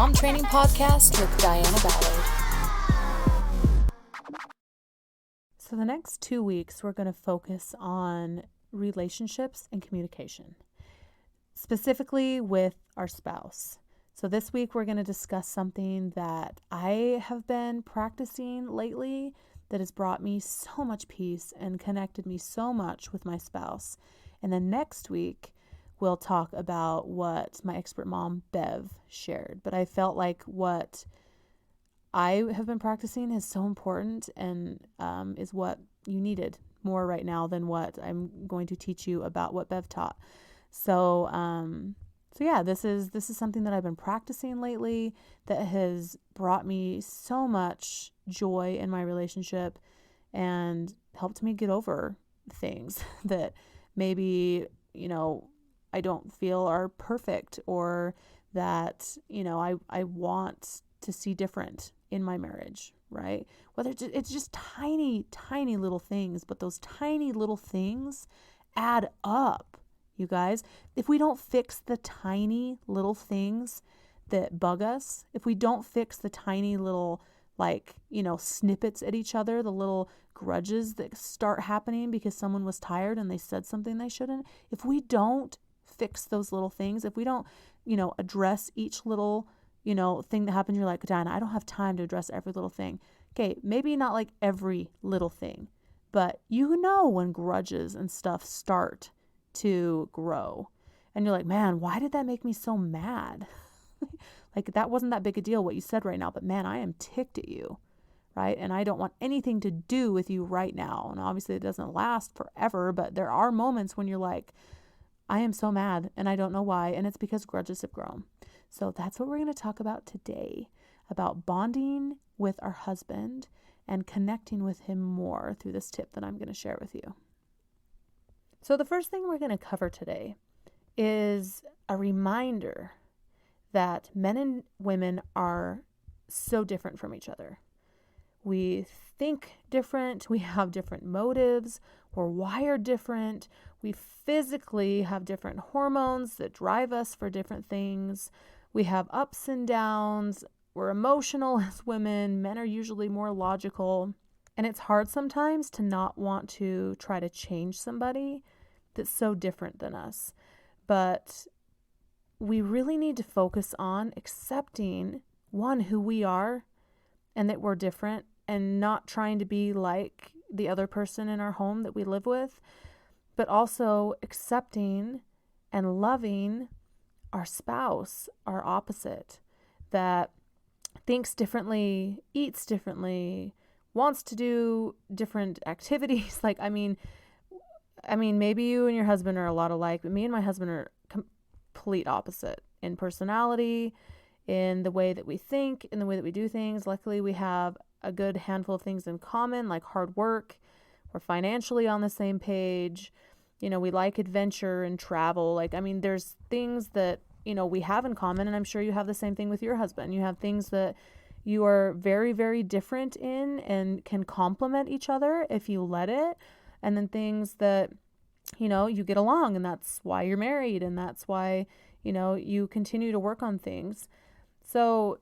Mom Training Podcast with Diana Ballard. So the next 2 weeks, we're going to focus on relationships and communication, specifically with our spouse. So this week, we're going to discuss something that I have been practicing lately that has brought me so much peace and connected me so much with my spouse. And then next week, we'll talk about what my expert mom, Bev, shared. But I felt like what I have been practicing is so important and is what you needed more right now than what I'm going to teach you about what Bev taught. So yeah, this is something that I've been practicing lately that has brought me so much joy in my relationship and helped me get over things that maybe, I don't feel are perfect or that, I want to see different in my marriage, right? Whether it's just tiny, tiny little things, but those tiny little things add up, you guys. If we don't fix the tiny little things that bug us, if we don't fix the tiny little, snippets at each other, the little grudges that start happening because someone was tired and they said something they shouldn't, if we don't fix those little things, if we don't, address each little, thing that happens, you're like, Diana, I don't have time to address every little thing. Okay, maybe not like every little thing, but when grudges and stuff start to grow and you're like, man, why did that make me so mad? Like, that wasn't that big a deal what you said right now, but man, I am ticked at you, right? And I don't want anything to do with you right now. And obviously it doesn't last forever, but there are moments when you're like, I am so mad and I don't know why. And it's because grudges have grown. So that's what we're going to talk about today, about bonding with our husband and connecting with him more through this tip that I'm going to share with you. So the first thing we're going to cover today is a reminder that men and women are so different from each other. We think different. We have different motives. We're wired different. We physically have different hormones that drive us for different things. We have ups and downs. We're emotional as women. Men are usually more logical. And it's hard sometimes to not want to try to change somebody that's so different than us. But we really need to focus on accepting, one, who we are and that we're different and not trying to be like the other person in our home that we live with, but also accepting and loving our spouse, our opposite, that thinks differently, eats differently, wants to do different activities. Maybe you and your husband are a lot alike, but me and my husband are complete opposite in personality, in the way that we think, in the way that we do things. Luckily, we have a good handful of things in common, like hard work. We're financially on the same page. We like adventure and travel. There's things that, we have in common, and I'm sure you have the same thing with your husband. You have things that you are very, very different in and can complement each other if you let it. And then things that, you get along, and that's why you're married, and that's why, you continue to work on things. So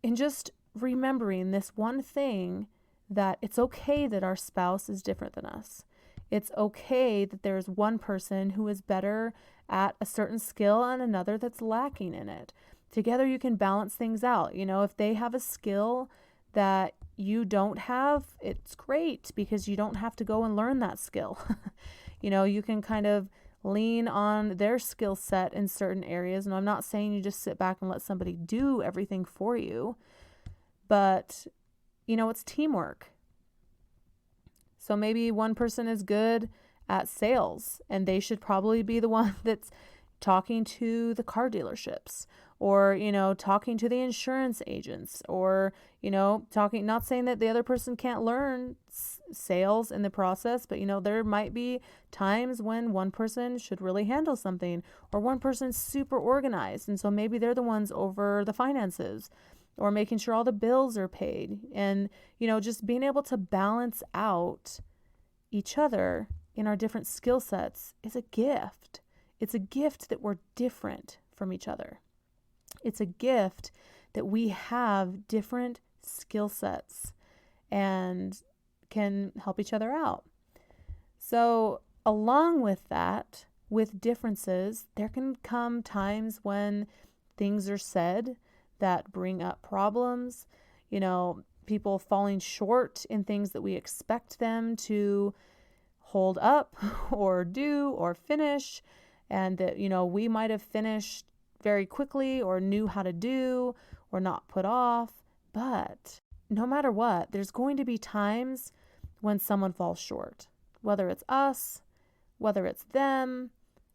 in just remembering this one thing, that it's okay that our spouse is different than us. It's okay that there's one person who is better at a certain skill and another that's lacking in it. Together you can balance things out. If they have a skill that you don't have, it's great because you don't have to go and learn that skill. You can kind of lean on their skill set in certain areas. And I'm not saying you just sit back and let somebody do everything for you, but it's teamwork. So maybe one person is good at sales and they should probably be the one that's talking to the car dealerships or, talking to the insurance agents or, not saying that the other person can't learn sales in the process, but, there might be times when one person should really handle something or one person's super organized. And so maybe they're the ones over the finances or making sure all the bills are paid and, just being able to balance out each other in our different skill sets is a gift. It's a gift that we're different from each other. It's a gift that we have different skill sets and can help each other out. So along with that, with differences, there can come times when things are said that bring up problems, people falling short in things that we expect them to hold up or do or finish, and that, we might have finished very quickly or knew how to do or not put off. But no matter what, there's going to be times when someone falls short, whether it's us, whether it's them,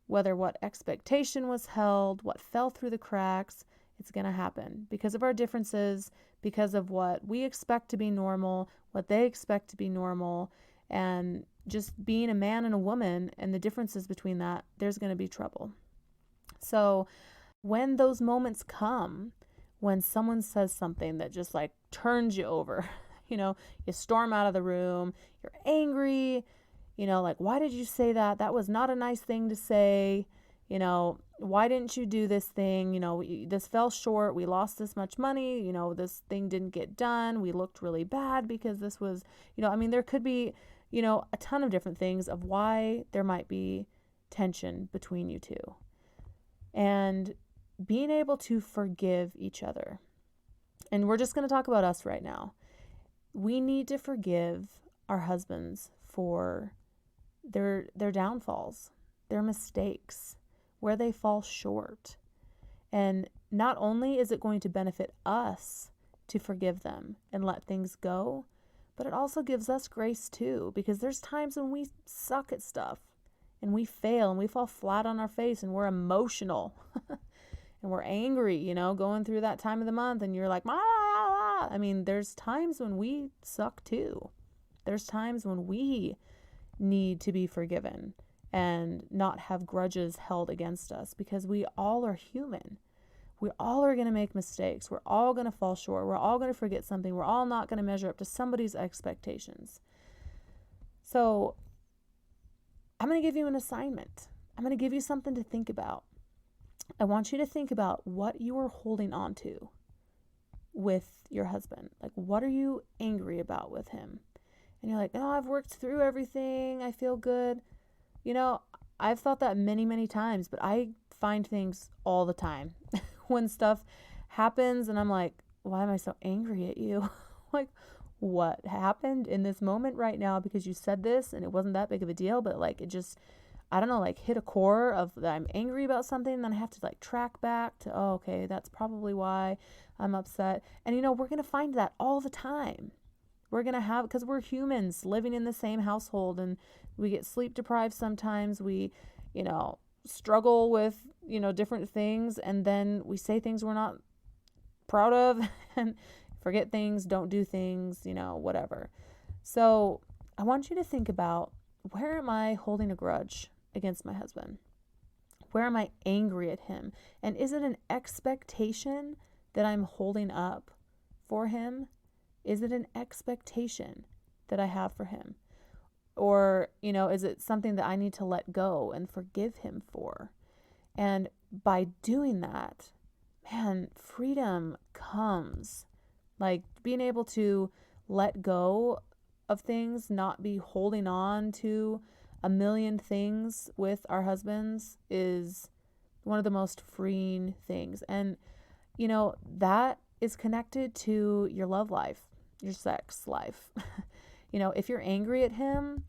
whether what expectation was held, what fell through the cracks. It's going to happen because of our differences, because of what we expect to be normal, what they expect to be normal, and just being a man and a woman and the differences between that, there's going to be trouble. So when those moments come, when someone says something that just like turns you over, you storm out of the room, you're angry, like, why did you say that? That was not a nice thing to say. Why didn't you do this thing? This fell short. We lost this much money. This thing didn't get done. We looked really bad because this was, there could be, a ton of different things of why there might be tension between you two. And being able to forgive each other. And we're just going to talk about us right now. We need to forgive our husbands for their downfalls, their mistakes, where they fall short. And not only is it going to benefit us to forgive them and let things go, but it also gives us grace too, because there's times when we suck at stuff and we fail and we fall flat on our face and we're emotional and we're angry, going through that time of the month, and you're like, ah. There's times when we suck too. There's times when we need to be forgiven and not have grudges held against us, because we all are human. We all are going to make mistakes. We're all going to fall short. We're all going to forget something. We're all not going to measure up to somebody's expectations. So I'm going to give you an assignment. I'm going to give you something to think about. I want you to think about what you are holding on to with your husband. Like, what are you angry about with him? And you're like, oh, I've worked through everything. I feel good. I've thought that many, many times, but I find things all the time when stuff happens and I'm like, why am I so angry at you? Like, what happened in this moment right now? Because you said this and it wasn't that big of a deal, but like, it just, I don't know, like hit a core of that I'm angry about something. And then I have to like track back to, oh, okay, that's probably why I'm upset. And we're going to find that all the time. We're going to have, because we're humans living in the same household, and we get sleep deprived sometimes. We, struggle with, different things, and then we say things we're not proud of and forget things, don't do things, whatever. So I want you to think about, where am I holding a grudge against my husband? Where am I angry at him? And is it an expectation that I'm holding up for him? Is it an expectation that I have for him? Or, is it something that I need to let go and forgive him for? And by doing that, man, freedom comes. Like, being able to let go of things, not be holding on to a million things with our husbands, is one of the most freeing things. And, that is connected to your love life, your sex life. If you're angry at him,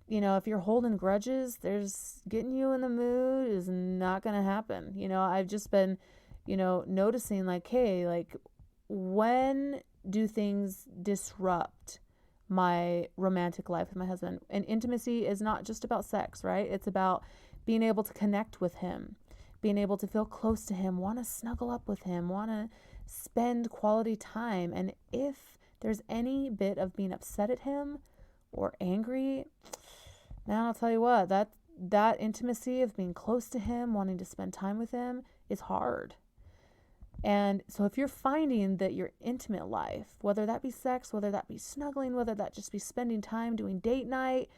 if you're holding grudges, there's getting you in the mood is not going to happen. I've just been, noticing like, hey, like, when do things disrupt my romantic life with my husband? And intimacy is not just about sex, right? It's about being able to connect with him, being able to feel close to him, want to snuggle up with him, want to spend quality time. And if there's any bit of being upset at him or angry, man, I'll tell you what, that intimacy of being close to him, wanting to spend time with him, is hard. And so if you're finding that your intimate life, whether that be sex, whether that be snuggling, whether that just be spending time doing date night,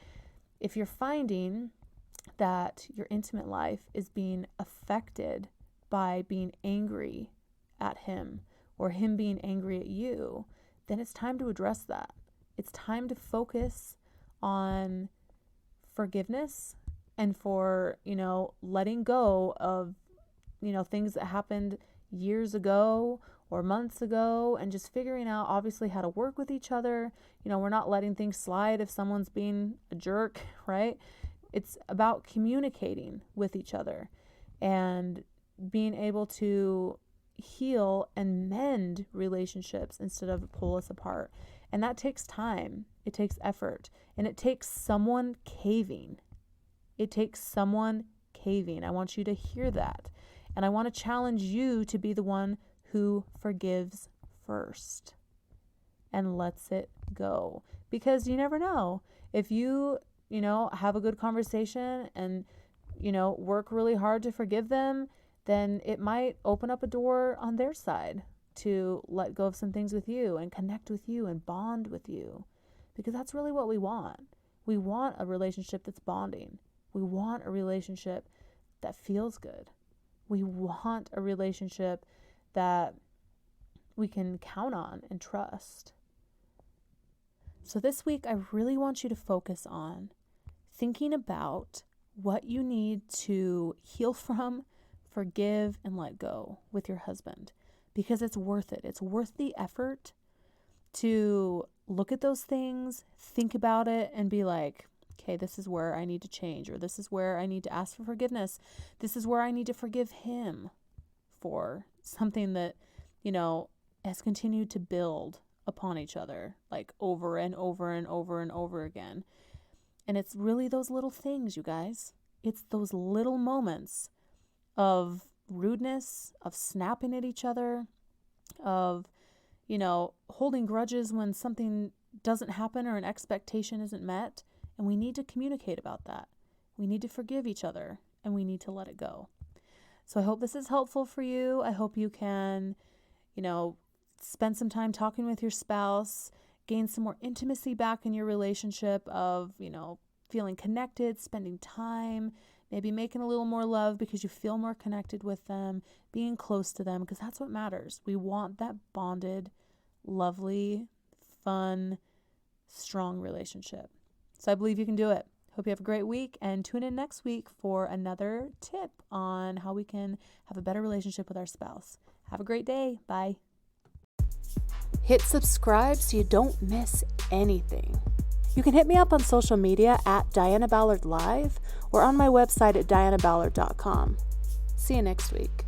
if you're finding that your intimate life is being affected by being angry at him or him being angry at you, then it's time to address that. It's time to focus on forgiveness and for, letting go of, things that happened years ago or months ago, and just figuring out obviously how to work with each other. We're not letting things slide if someone's being a jerk, right? It's about communicating with each other and being able to heal and mend relationships instead of pull us apart. And that takes time. It takes effort. And it takes someone caving. It takes someone caving. I want you to hear that. And I want to challenge you to be the one who forgives first and lets it go. Because you never know. If you, have a good conversation and, work really hard to forgive them, then it might open up a door on their side to let go of some things with you and connect with you and bond with you. Because that's really what we want. We want a relationship that's bonding. We want a relationship that feels good. We want a relationship that we can count on and trust. So this week, I really want you to focus on thinking about what you need to heal from, forgive, and let go with your husband, because it's worth it. It's worth the effort to look at those things, think about it, and be like, okay, this is where I need to change, or this is where I need to ask for forgiveness. This is where I need to forgive him for something that, has continued to build upon each other, like over and over and over and over again. And it's really those little things, you guys. It's those little moments of rudeness, of snapping at each other, of, holding grudges when something doesn't happen or an expectation isn't met. And we need to communicate about that. We need to forgive each other and we need to let it go. So I hope this is helpful for you. I hope you can, spend some time talking with your spouse, gain some more intimacy back in your relationship of, feeling connected, spending time, maybe making a little more love because you feel more connected with them, being close to them, because that's what matters. We want that bonded, lovely, fun, strong relationship. So I believe you can do it. Hope you have a great week, and tune in next week for another tip on how we can have a better relationship with our spouse. Have a great day. Bye. Hit subscribe so you don't miss anything. You can hit me up on social media at Diana Ballard Live or on my website at dianaballard.com. See you next week.